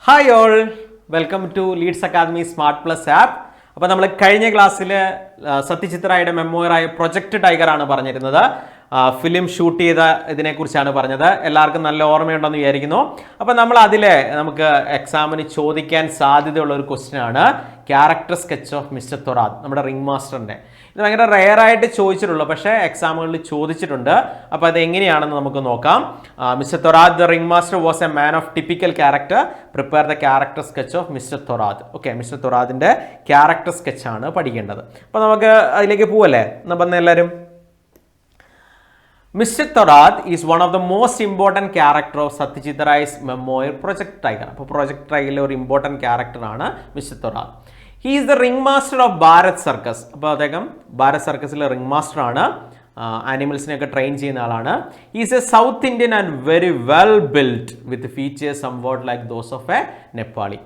Hi all, welcome to Leads Academy smart plus app. അപ്പോൾ നമ്മൾ കഴിഞ്ഞ ക്ലാസ്സിൽ സത്യചിത്രയുടെ മെമ്മോയറായ പ്രൊജക്ട് ടൈഗർ ആണ് പറഞ്ഞിരുന്നത്. ഫിലിം ഷൂട്ട് ചെയ്ത ഇതിനെക്കുറിച്ചാണ് പറഞ്ഞത്. എല്ലാവർക്കും നല്ല ഓർമ്മയുണ്ടെന്ന് വിചാരിക്കുന്നു. അപ്പോൾ നമ്മൾ നമുക്ക് എക്സാമിന് ചോദിക്കാൻ സാധ്യതയുള്ള ഒരു ക്വസ്റ്റ്യൻ ആണ് ക്യാരക്ടർ സ്കെച്ച് ഓഫ് മിസ്റ്റർ തൊറാദ്, നമ്മുടെ റിംഗ് മാസ്റ്ററിൻ്റെ. ഇത് ഭയങ്കര റെയറായിട്ട് ചോദിച്ചിട്ടുള്ളൂ, പക്ഷേ എക്സാമുകളിൽ ചോദിച്ചിട്ടുണ്ട്. അപ്പോൾ അത് എങ്ങനെയാണെന്ന് നമുക്ക് നോക്കാം. Mister Thorat the ring master was a man of typical character. Prepare the character sketch of mister Thorat. Okay, mister തൊറാദിൻ്റെ ക്യാരക്ടർ സ്കെച്ചാണ് പഠിക്കേണ്ടത്. അപ്പോൾ നമുക്ക് അതിലേക്ക് പോവല്ലേ? അപ്പം എല്ലാവരും, Mr. Thorat is one of the most important character of Satyajit Ray's memoir Project Tiger. അപ്പോൾ പ്രൊജക്ട് ടൈഗറിലെ ഒരു ഇമ്പോർട്ടൻറ്റ് ക്യാരക്ടറാണ് mister Thorat. He is the ring master of Bharat circus. അപ്പോൾ അദ്ദേഹം ഭാരത് സർക്കസിലെ റിംഗ് മാസ്റ്റർ ആണ്. ആനിമൽസിനെയൊക്കെ ട്രെയിൻ ചെയ്യുന്ന ആളാണ്. He is a south Indian and very well built with features somewhat like those of a Nepali.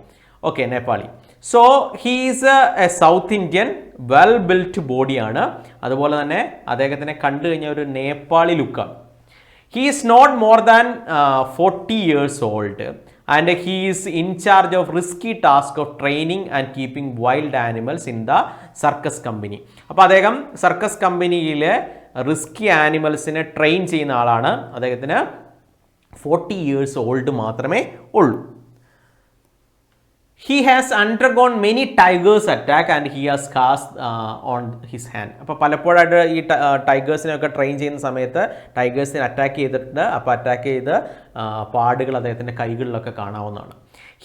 Okay, Nepali. So he is a south Indian well built ബോഡിയാണ്. അതുപോലെ തന്നെ അദ്ദേഹത്തിനെ കണ്ടു കഴിഞ്ഞാൽ ഒരു നേപ്പാളി ലുക്കാണ്. He is not more than 40 years old and he is in charge of risky task of training and keeping wild animals in the circus company. അപ്പോൾ അദ്ദേഹം സർക്കസ് കമ്പനിയിലെ റിസ്കി ആനിമൽസിനെ ട്രെയിൻ ചെയ്യുന്ന ആളാണ്. അദ്ദേഹത്തിന് 40 years old മാത്രമേ ഉള്ളൂ. He has undergone many tigers attack and he has scars on his hand. അപ്പോൾ പലപ്പോഴായിട്ട് ഈ ടൈഗേഴ്സിനെയൊക്കെ ട്രെയിൻ ചെയ്യുന്ന സമയത്ത് ടൈഗേഴ്സിനെ അറ്റാക്ക് ചെയ്തിട്ടുണ്ട്. അപ്പോൾ അറ്റാക്ക് ചെയ്ത് പാടുകൾ അദ്ദേഹത്തിൻ്റെ കൈകളിലൊക്കെ കാണാവുന്നതാണ്.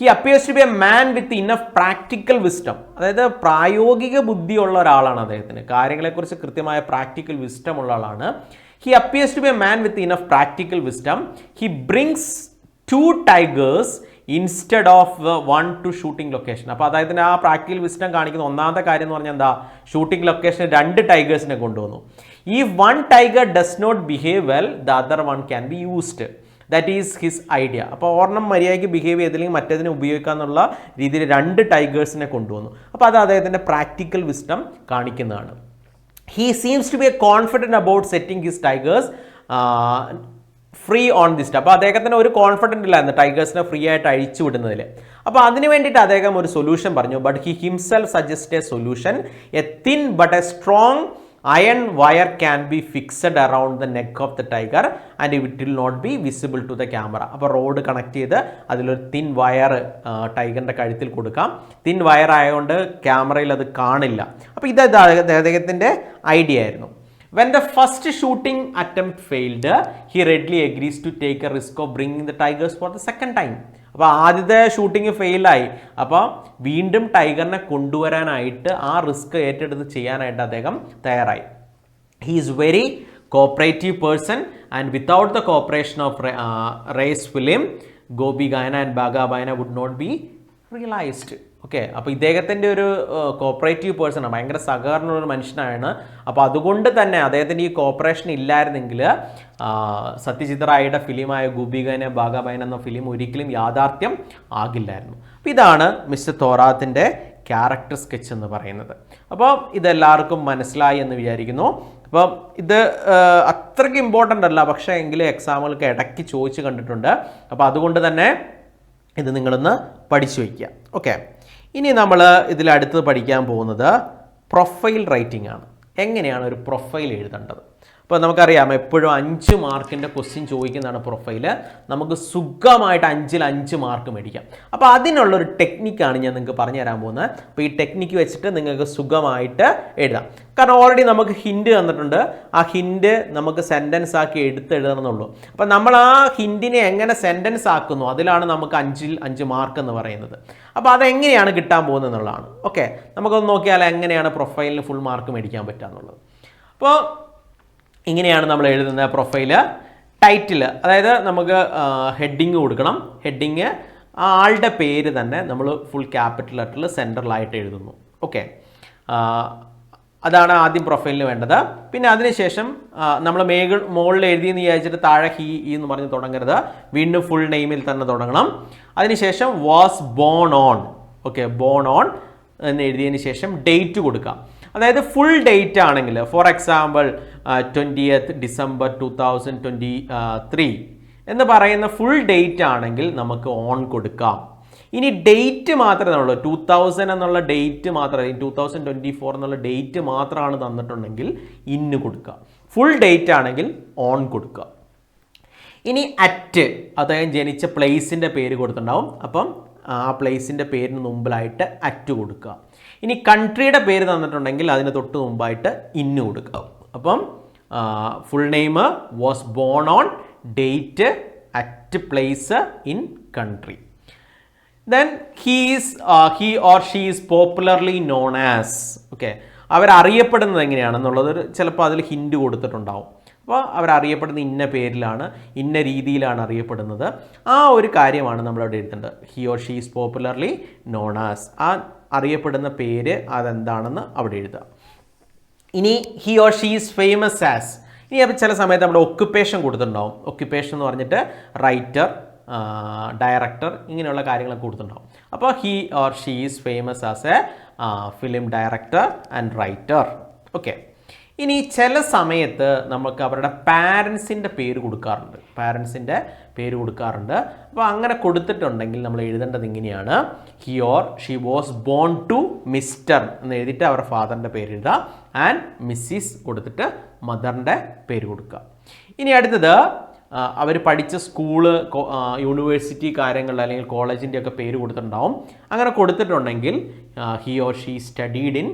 He appears to be a man with enough practical wisdom. അതായത് പ്രായോഗിക ബുദ്ധിയുള്ള ഒരാളാണ് അദ്ദേഹത്തിന്. കാര്യങ്ങളെക്കുറിച്ച് കൃത്യമായ പ്രാക്ടിക്കൽ വിസ്റ്റം ഉള്ള ആളാണ്. He appears to be a man with enough practical wisdom. He brings 2 tigers instead of 1 to shooting location. അപ്പോൾ അതായത് ആ പ്രാക്ടിക്കൽ വിസ്റ്റം കാണിക്കുന്ന ഒന്നാമത്തെ കാര്യം എന്ന് പറഞ്ഞാൽ എന്താ? ഷൂട്ടിംഗ് ലൊക്കേഷന് 2 ടൈഗേഴ്സിനെ കൊണ്ടുവന്നു. ഈ 1 tiger does not behave well, the other 1 can be used. That is his idea. അപ്പോൾ ഒരെണ്ണം മര്യാദയ്ക്ക് ബിഹേവ് ചെയ്തില്ലെങ്കിൽ മറ്റേതിനെ ഉപയോഗിക്കാമെന്നുള്ള രീതിയിൽ 2 ടൈഗേഴ്സിനെ കൊണ്ടുവന്നു. അപ്പോൾ അത് അദ്ദേഹത്തിൻ്റെ പ്രാക്ടിക്കൽ വിസ്റ്റം കാണിക്കുന്നതാണ്. He seems to be a confident about setting his tigers free on this. അപ്പോൾ അദ്ദേഹത്തിന് ഒരു കോൺഫിഡൻറ്റ് ഇല്ലായിരുന്നു ടൈഗേഴ്സിനെ ഫ്രീ ആയിട്ട് അഴിച്ചു വിടുന്നതിൽ. അപ്പോൾ അതിന് വേണ്ടിയിട്ട് അദ്ദേഹം ഒരു സൊല്യൂഷൻ പറഞ്ഞു. But he himself suggest a solution. A thin but a strong iron wire can be fixed around the neck of the tiger and it will not be visible to the camera. അപ്പോൾ rod connect ചെയ്ത് അതിലൊരു thin wire ടൈഗറിൻ്റെ കഴുത്തിൽ കൊടുക്കാം. Thin wire ആയതുകൊണ്ട് ക്യാമറയിൽ അത് കാണില്ല. അപ്പോൾ ഇത് അദ്ദേഹത്തിൻ്റെ ഐഡിയ ആയിരുന്നു. When the first shooting attempt failed, he readily agrees to take a risk of bringing the tigers for the second time. അപ്പോൾ ആദ്യത്തെ ഷൂട്ടിങ് ഫെയിലായി. അപ്പോൾ വീണ്ടും ടൈഗറിനെ കൊണ്ടുവരാനായിട്ട് ആ റിസ്ക് ഏറ്റെടുത്ത് ചെയ്യാനായിട്ട് അദ്ദേഹം തയ്യാറായി. He is very cooperative person and without the cooperation of Ray's film Goopy Gyne and Bagha Byne would not be realised. Okay, അപ്പോൾ ഇദ്ദേഹത്തിൻ്റെ ഒരു കോപ്പറേറ്റീവ് പേഴ്സണാണ്, ഭയങ്കര സഹകരണമുള്ള മനുഷ്യനാണ്. അപ്പോൾ അതുകൊണ്ട് തന്നെ അദ്ദേഹത്തിൻ്റെ ഈ കോപ്പറേഷൻ ഇല്ലായിരുന്നെങ്കിൽ സത്യജിത് റായിയുടെ ഫിലിമായ ഗോപിഗാന ബാഗാബൈൻ എന്ന ഫിലിം ഒരിക്കലും യാഥാർത്ഥ്യം ആകില്ലായിരുന്നു. അപ്പോൾ ഇതാണ് മിസ്റ്റർ തൊറാദിൻ്റെ ക്യാരക്ടർ സ്കെച്ച് എന്ന് പറയുന്നത്. അപ്പോൾ ഇതെല്ലാവർക്കും മനസ്സിലായി എന്ന് വിചാരിക്കുന്നു. അപ്പോൾ ഇത് അത്രയ്ക്ക് ഇമ്പോർട്ടൻ്റ് അല്ല, പക്ഷേ എങ്കിലും എക്സാമുകൾക്ക് ഇടയ്ക്ക് ചോദിച്ച് കണ്ടിട്ടുണ്ട്. അപ്പോൾ അതുകൊണ്ട് തന്നെ ഇത് നിങ്ങളൊന്ന് പഠിച്ചു വയ്ക്കുക. ഓക്കെ, ഇനി നമ്മൾ ഇതിലടുത്ത് പഠിക്കാൻ പോകുന്നത് പ്രൊഫൈൽ റൈറ്റിംഗ് ആണ്. എങ്ങനെയാണ് ഒരു പ്രൊഫൈൽ എഴുതേണ്ടത്? അപ്പോൾ നമുക്കറിയാം എപ്പോഴും 5 മാർക്കിൻ്റെ ക്വസ്റ്റ്യൻ ചോദിക്കുന്നതാണ് പ്രൊഫൈല്. നമുക്ക് സുഖമായിട്ട് 5-ൽ 5 മാർക്ക് മേടിക്കാം. അപ്പോൾ അതിനുള്ളൊരു ടെക്നിക്കാണ് ഞാൻ നിങ്ങൾക്ക് പറഞ്ഞു തരാൻ പോകുന്നത്. അപ്പോൾ ഈ ടെക്നിക്ക് വെച്ചിട്ട് നിങ്ങൾക്ക് സുഖമായിട്ട് എഴുതാം. കാരണം ഓൾറെഡി നമുക്ക് ഹിൻഡ് തന്നിട്ടുണ്ട്. ആ ഹിൻഡ് നമുക്ക് സെൻറ്റൻസ് ആക്കി എഴുതണമെന്നുള്ളൂ. അപ്പോൾ നമ്മൾ ആ ഹിൻഡിനെ എങ്ങനെ സെൻറ്റൻസ് ആക്കുന്നു അതിലാണ് നമുക്ക് 5-ൽ 5 മാർക്ക് എന്ന് പറയുന്നത്. അപ്പോൾ അതെങ്ങനെയാണ് കിട്ടാൻ പോകുന്നത് എന്നുള്ളതാണ്. ഓക്കെ, നമുക്കൊന്ന് നോക്കിയാൽ എങ്ങനെയാണ് പ്രൊഫൈലിന് ഫുൾ മാർക്ക് മേടിക്കാൻ പറ്റുക എന്നുള്ളത്. അപ്പോൾ ഇങ്ങനെയാണ് നമ്മൾ എഴുതുന്ന പ്രൊഫൈല്. ടൈറ്റിൽ, അതായത് നമുക്ക് ഹെഡിങ് കൊടുക്കണം. ഹെഡിങ് ആളുടെ പേര് തന്നെ നമ്മൾ ഫുൾ ക്യാപിറ്റൽ ലെറ്ററിൽ സെൻട്രലായിട്ട് എഴുതുന്നു. ഓക്കെ, അതാണ് ആദ്യം പ്രൊഫൈലിന് വേണ്ടത്. പിന്നെ അതിനുശേഷം നമ്മൾ മുകളിൽ എഴുതിയെന്ന് വിചാരിച്ചിട്ട് താഴെ ഹി എന്ന് പറഞ്ഞ് തുടങ്ങരുത്. വീണ്ടും ഫുൾ നെയിമിൽ തന്നെ തുടങ്ങണം. അതിനുശേഷം was born on. Okay, born on എന്ന് എഴുതിയതിന് ശേഷം ഡേറ്റ് കൊടുക്കാം. അതായത് ഫുൾ ഡേറ്റ് ആണെങ്കിൽ, ഫോർ എക്സാമ്പിൾ 20th December 2023 എന്ന് പറയുന്ന ഫുൾ ഡേറ്റ് ആണെങ്കിൽ നമുക്ക് ഓൺ കൊടുക്കാം. ഇനി ഡേറ്റ് മാത്രമേ ഉള്ളൂ, 2000 എന്നുള്ള ഡേറ്റ് മാത്രമേ, 2024 എന്നുള്ള ഡേറ്റ് മാത്രമാണ് തന്നിട്ടുണ്ടെങ്കിൽ ഇന്ന് കൊടുക്കുക. ഫുൾ ഡേറ്റ് ആണെങ്കിൽ ഓൺ കൊടുക്കുക. ഇനി അറ്റ്, അദ്ദേഹം ജനിച്ച പ്ലേസിൻ്റെ പേര് കൊടുത്തിട്ടുണ്ടാവും, അപ്പം ആ പ്ലേസിൻ്റെ പേരിന് മുമ്പിലായിട്ട് അറ്റ് കൊടുക്കുക. ഇനി കൺട്രിയുടെ പേര് തന്നിട്ടുണ്ടെങ്കിൽ അതിന് തൊട്ട് മുമ്പായിട്ട് ഇന്ന് കൊടുക്കുക. അപ്പം full name was born on date at place in country. Then he or she is popularly known as. Okay, അവരറിയപ്പെടുന്നത് എങ്ങനെയാണെന്നുള്ളത് ചിലപ്പോൾ അതിൽ ഹിൻഡ് കൊടുത്തിട്ടുണ്ടാവും. അപ്പോൾ അവരറിയപ്പെടുന്ന ഇന്ന പേരിലാണ്, ഇന്ന രീതിയിലാണ് അറിയപ്പെടുന്നത്. ആ ഒരു കാര്യമാണ് നമ്മളവിടെ എഴുതേണ്ടത്. he or she is popularly known as. ആ അറിയപ്പെടുന്ന പേര് അതെന്താണെന്ന് അവിടെ എഴുതുക. ഇനി he or she is famous as. ഇനി അപ്പോൾ ചില സമയത്ത് നമ്മുടെ ഒക്യുപ്പേഷൻ കൊടുത്തിട്ടുണ്ടാവും. ഒക്യുപ്പേഷൻ എന്ന് പറഞ്ഞിട്ട് റൈറ്റർ, ഡയറക്ടർ, ഇങ്ങനെയുള്ള കാര്യങ്ങളൊക്കെ കൊടുത്തിട്ടുണ്ടാവും. അപ്പോൾ he or she is famous as a film director and writer. Okay, ഇനി ചില സമയത്ത് നമുക്ക് അവരുടെ പാരൻസിൻ്റെ പേര് കൊടുക്കാറുണ്ട്, അപ്പോൾ അങ്ങനെ കൊടുത്തിട്ടുണ്ടെങ്കിൽ നമ്മൾ എഴുതേണ്ടത് ഇങ്ങനെയാണ്: he or she was born to Mr. എന്ന് എഴുതിയിട്ട് അവരുടെ ഫാദറിൻ്റെ പേര് എഴുതുക, ആൻഡ് മിസ്സിസ് കൊടുത്തിട്ട് മദറിൻ്റെ പേര് കൊടുക്കുക. ഇനി അടുത്തത് അവർ പഠിച്ച സ്കൂള്, യൂണിവേഴ്സിറ്റി കാര്യങ്ങൾ അല്ലെങ്കിൽ കോളേജിൻ്റെ ഒക്കെ പേര് കൊടുത്തിട്ടുണ്ടാവും. അങ്ങനെ കൊടുത്തിട്ടുണ്ടെങ്കിൽ he or she studied in,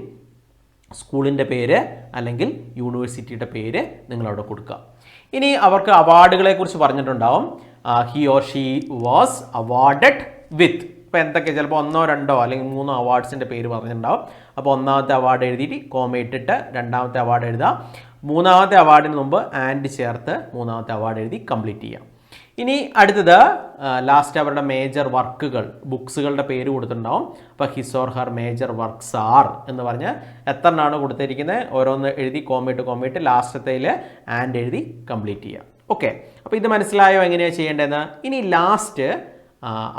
സ്കൂളിൻ്റെ പേര് അല്ലെങ്കിൽ യൂണിവേഴ്സിറ്റിയുടെ പേര് നിങ്ങളവിടെ കൊടുക്കുക. ഇനി അവർക്ക് അവാർഡുകളെ കുറിച്ച് പറഞ്ഞിട്ടുണ്ടാവും. he or she was awarded with. ഇപ്പോൾ എന്തൊക്കെ, ചിലപ്പോൾ 1, 2 അല്ലെങ്കിൽ 3 അവാർഡ്സിൻ്റെ പേര് പറഞ്ഞിട്ടുണ്ടാവും. അപ്പോൾ ഒന്നാമത്തെ അവാർഡ് എഴുതിയിട്ട് കോമ ഇട്ടിട്ട് രണ്ടാമത്തെ അവാർഡ് എഴുതുക. മൂന്നാമത്തെ അവാർഡിന് മുമ്പ് ആൻഡ് ചേർത്ത് മൂന്നാമത്തെ അവാർഡ് എഴുതി കംപ്ലീറ്റ് ചെയ്യാം. ഇനി അടുത്തത് ലാസ്റ്റ് അവരുടെ മേജർ വർക്കുകൾ, ബുക്സുകളുടെ പേര് കൊടുത്തിട്ടുണ്ടാവും. അപ്പോൾ his or her major works R എന്ന് പറഞ്ഞ് എത്രണ്ണാണ് കൊടുത്തിരിക്കുന്നത് ഓരോന്ന് എഴുതി കോമയിട്ട് ലാസ്റ്റത്തേൽ ആൻഡ് എഴുതി കംപ്ലീറ്റ് ചെയ്യാം. ഓക്കെ, അപ്പോൾ ഇത് മനസ്സിലായോ എങ്ങനെയാണ് ചെയ്യേണ്ടതെന്ന്? ഇനി ലാസ്റ്റ്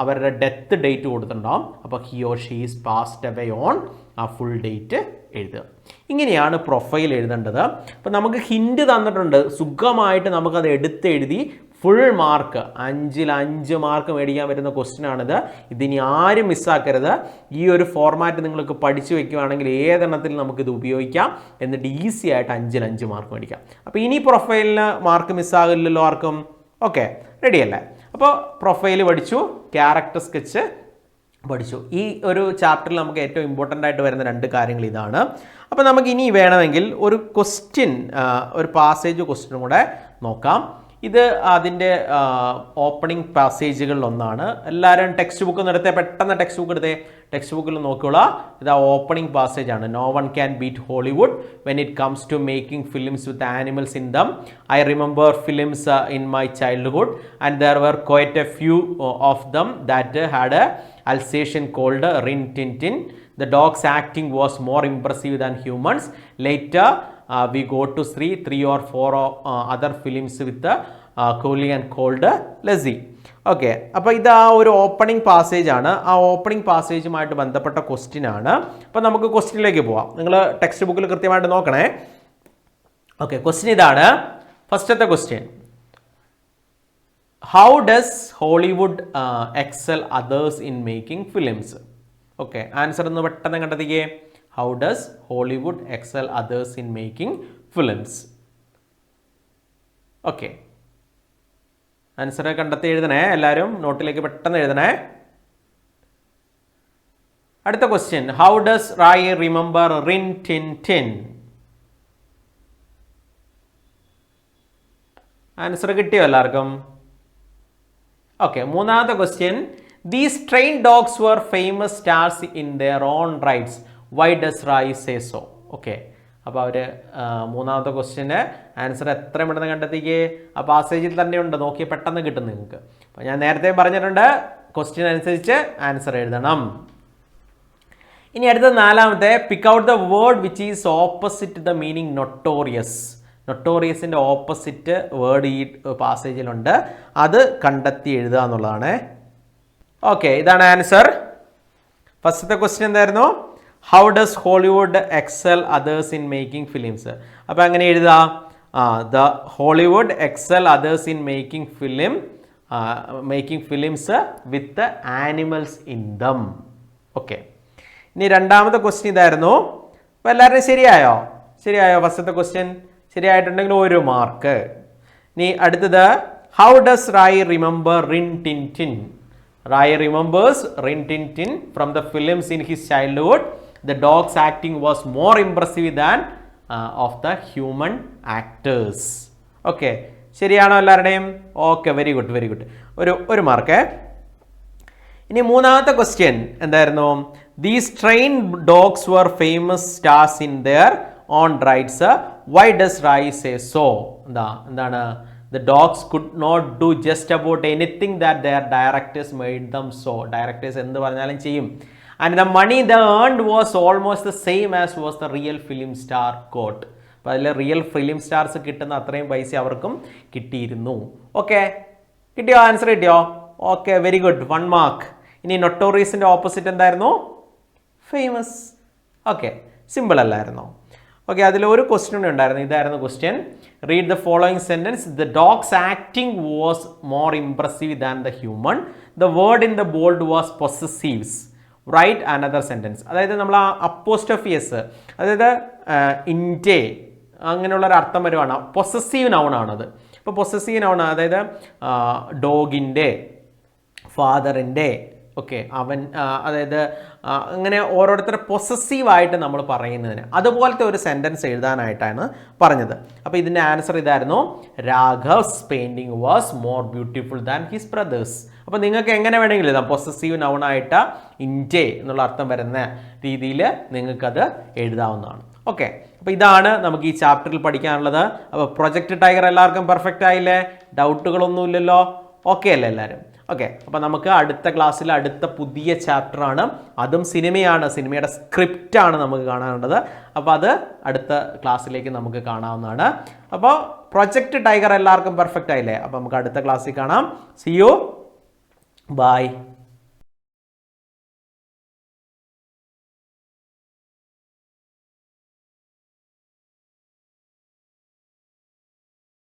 അവരുടെ ഡെത്ത് ഡേറ്റ് കൊടുത്തിട്ടുണ്ടാവും. അപ്പോൾ he or she is passed away on, ആ ഫുൾ ഡേറ്റ് എഴുതുക. ഇങ്ങനെയാണ് പ്രൊഫൈൽ എഴുതേണ്ടത്. അപ്പോൾ നമുക്ക് ഹിൻഡ് തന്നിട്ടുണ്ട്, സുഖമായിട്ട് നമുക്കത് എടുത്തെഴുതി ഫുൾ മാർക്ക് 5ൽ 5 മാർക്ക് മേടിക്കാൻ പറ്റുന്ന ക്വസ്റ്റ്യനാണിത്. ഇതിനി ആരും മിസ്സാക്കരുത്. ഈ ഒരു ഫോർമാറ്റ് നിങ്ങൾക്ക് പഠിച്ചു വെക്കുകയാണെങ്കിൽ ഏതെണ്ണത്തിൽ നമുക്കിത് ഉപയോഗിക്കാം, എന്നിട്ട് ഈസി ആയിട്ട് 5ൽ 5 മാർക്ക് മേടിക്കാം. അപ്പോൾ ഇനി പ്രൊഫൈലിന് മാർക്ക് മിസ്സാകില്ലല്ലോ ആർക്കും. ഓക്കെ, റെഡിയല്ലേ? അപ്പോൾ പ്രൊഫൈൽ പഠിച്ചു, ക്യാരക്ടർ സ്കെച്ച് പഠിച്ചു. ഈ ഒരു ചാപ്റ്ററിൽ നമുക്ക് ഏറ്റവും ഇമ്പോർട്ടൻ്റ് ആയിട്ട് വരുന്ന 2 കാര്യങ്ങൾ ഇതാണ്. അപ്പോൾ നമുക്ക് ഇനി വേണമെങ്കിൽ ഒരു ക്വസ്റ്റ്യൻ, ഒരു പാസേജ് ക്വസ്റ്റ്യനും കൂടെ നോക്കാം. ഇത് അതിൻ്റെ ഓപ്പണിംഗ് പാസേജുകളിലൊന്നാണ്. എല്ലാവരും ടെക്സ്റ്റ് ബുക്ക് ഒന്ന് എടുത്തേ, പെട്ടെന്ന് ടെക്സ്റ്റ് ബുക്ക് എടുത്തേ. ടെക്സ്റ്റ് ബുക്കിൽ നോക്കിയോളാം, ഇത് ആ ഓപ്പണിംഗ് പാസേജ് ആണ്. No one can beat Hollywood when it comes to making films with animals in them. I remember films in my childhood and there were quite a few of them that had a Alsatian called Rin Tin Tin. The dog's acting was more impressive than humans. Later, we go to see 3 or 4 other films with Kohli and called Lazy. Okay, അപ്പോൾ ഇത് ആ ഒരു opening passage ആണ്. ആ opening പാസേജുമായിട്ട് ബന്ധപ്പെട്ട question ആണ്. അപ്പോൾ നമുക്ക് ക്വസ്റ്റ്യനിലേക്ക് പോവാം. നിങ്ങൾ ടെക്സ്റ്റ് ബുക്കിൽ കൃത്യമായിട്ട് നോക്കണേ. ഓക്കെ, ക്വസ്റ്റ്യൻ ഇതാണ്. ഫസ്റ്റത്തെ question: How does Hollywood excel others in making films? Okay, answer ഒന്ന് പെട്ടെന്ന് കണ്ടെത്തിക്കേ. How does Hollywood excel others in making films? Okay, answer കണ്ടെത്തി എഴുതണേ. എല്ലാവരും നോട്ടിലേക്ക് പെട്ടെന്ന് എഴുതണേ. അടുത്ത question: How does Rai remember Rin Tin Tin? Answer കിട്ടിയോ എല്ലാവർക്കും? ഓക്കെ, മൂന്നാമത്തെ question: These trained dogs were famous stars in their own rights. Why does Rai say so? Okay, അപ്പോൾ അവർ മൂന്നാമത്തെ question answer എത്ര പെട്ടെന്ന് കണ്ടെത്തിക്കേ. ആ പാസേജിൽ തന്നെ ഉണ്ട്, നോക്കി പെട്ടെന്ന് കിട്ടും നിങ്ങൾക്ക്. അപ്പോൾ ഞാൻ നേരത്തെ പറഞ്ഞിട്ടുണ്ട്, ക്വസ്റ്റ്യൻ അനുസരിച്ച് ആൻസർ എഴുതണം. ഇനി അടുത്ത നാലാമത്തെ: pick out the word which is opposite the meaning notorious. നൊട്ടോറിയസിൻ്റെ ഓപ്പോസിറ്റ് വേർഡ് ഈ പാസേജിലുണ്ട്, അത് കണ്ടെത്തി എഴുതുക എന്നുള്ളതാണ്. ഓക്കെ, ഇതാണ് ആൻസർ. ഫസ്റ്റത്തെ ക്വസ്റ്റ്യൻ എന്തായിരുന്നു? How does Hollywood excel others in making films. അപ്പോൾ അങ്ങനെ എഴുതുക, the Hollywood excel others in making film making films with animals in them. Okay, ഇനി രണ്ടാമത്തെ ക്വസ്റ്റ്യൻ ഇതായിരുന്നു. അപ്പോൾ എല്ലാവരും ശരിയായോ? ഫസ്റ്റത്തെ ക്വസ്റ്റ്യൻ ശരിയായിട്ടുണ്ടെങ്കിൽ 1 മാർക്ക്. ഇനി അടുത്തത്, how does Rai remember Rin Tin Tin? Rai remembers Rin Tin Tin from the films in his childhood. The dogs acting was more impressive than of the human actors. Okay, ശരിയാണോ എല്ലാവരുടെയും? Okay, very good. ഒരു mark. ഇനി മൂന്നാമത്തെ question എന്തായിരുന്നു? These train dogs were famous stars in their own rights. Why does Rai say so? എന്താണ്? The dogs could not do just about anything that their directors made them so. Directors എന്ത് പറഞ്ഞാലും ചെയ്യും. And the money they earned was almost the same as was the real film star got. അപ്പോൾ അതിൽ real film stars കിട്ടുന്ന അത്രയും പൈസ അവർക്കും കിട്ടിയിരുന്നു. ഓക്കെ, കിട്ടിയോ? ആൻസർ കിട്ടിയോ? Okay, very good, 1 mark. ഇനി നൊട്ടോറിയസിൻ്റെ ഓപ്പോസിറ്റ് എന്തായിരുന്നു? ഫേമസ്. ഓക്കെ, സിമ്പിൾ അല്ലായിരുന്നോ? ഓക്കെ, അതിൽ ഒരു ക്വസ്റ്റ്യൻ ഉണ്ടായിരുന്നു. ഇതായിരുന്നു question. Read the following sentence. The dogs acting was more impressive than the human. The word in the bold was possessives. Write another sentence. അതായത് നമ്മൾ ആ അപ്പോസ്ട്രോഫിയസ്, അതായത് ഇൻറ്റേ അങ്ങനെയുള്ളൊരു അർത്ഥം വരുവാണ്. പൊസസീവ് നൗണാണത്. ഇപ്പോൾ പൊസസീവ് നൗൺ അതായത് ഡോഗിൻ്റെ, ഫാദറിൻ്റെ, ഓക്കെ, അവൻ, അതായത് അങ്ങനെ ഓരോരുത്തരെ പൊസസീവായിട്ട് നമ്മൾ പറയുന്നതിന് അതുപോലത്തെ ഒരു സെൻറ്റൻസ് എഴുതാനായിട്ടാണ് പറഞ്ഞത്. അപ്പോൾ ഇതിൻ്റെ ആൻസർ ഇതായിരുന്നു. Raghav's painting was more beautiful than his brother's. അപ്പോൾ നിങ്ങൾക്ക് എങ്ങനെ വേണമെങ്കിലും എഴുതാം. പൊസസീവ് നൗണായിട്ട് ഇൻറ്റേ എന്നുള്ള അർത്ഥം വരുന്ന രീതിയിൽ നിങ്ങൾക്കത് എഴുതാവുന്നതാണ്. ഓക്കെ, അപ്പോൾ ഇതാണ് നമുക്ക് ഈ ചാപ്റ്ററിൽ പഠിക്കാനുള്ളത്. അപ്പോൾ പ്രൊജക്റ്റ് ടൈഗർ എല്ലാവർക്കും പെർഫെക്റ്റ് ആയില്ലേ? ഡൗട്ടുകളൊന്നുമില്ലല്ലോ? ഓക്കെ അല്ലേ എല്ലാവരും? ഓക്കെ, അപ്പോൾ നമുക്ക് അടുത്ത ക്ലാസ്സിൽ അടുത്ത പുതിയ ചാപ്റ്ററാണ്. അതും സിനിമയാണ്. സിനിമയുടെ സ്ക്രിപ്റ്റാണ് നമുക്ക് കാണാനുള്ളത്. അപ്പോൾ അത് അടുത്ത ക്ലാസ്സിലേക്ക് നമുക്ക് കാണാവുന്നതാണ്. അപ്പോൾ പ്രൊജക്റ്റ് ടൈഗർ എല്ലാവർക്കും പെർഫെക്റ്റ് ആയില്ലേ? അപ്പോൾ നമുക്ക് അടുത്ത ക്ലാസ്സിൽ കാണാം. See you, by.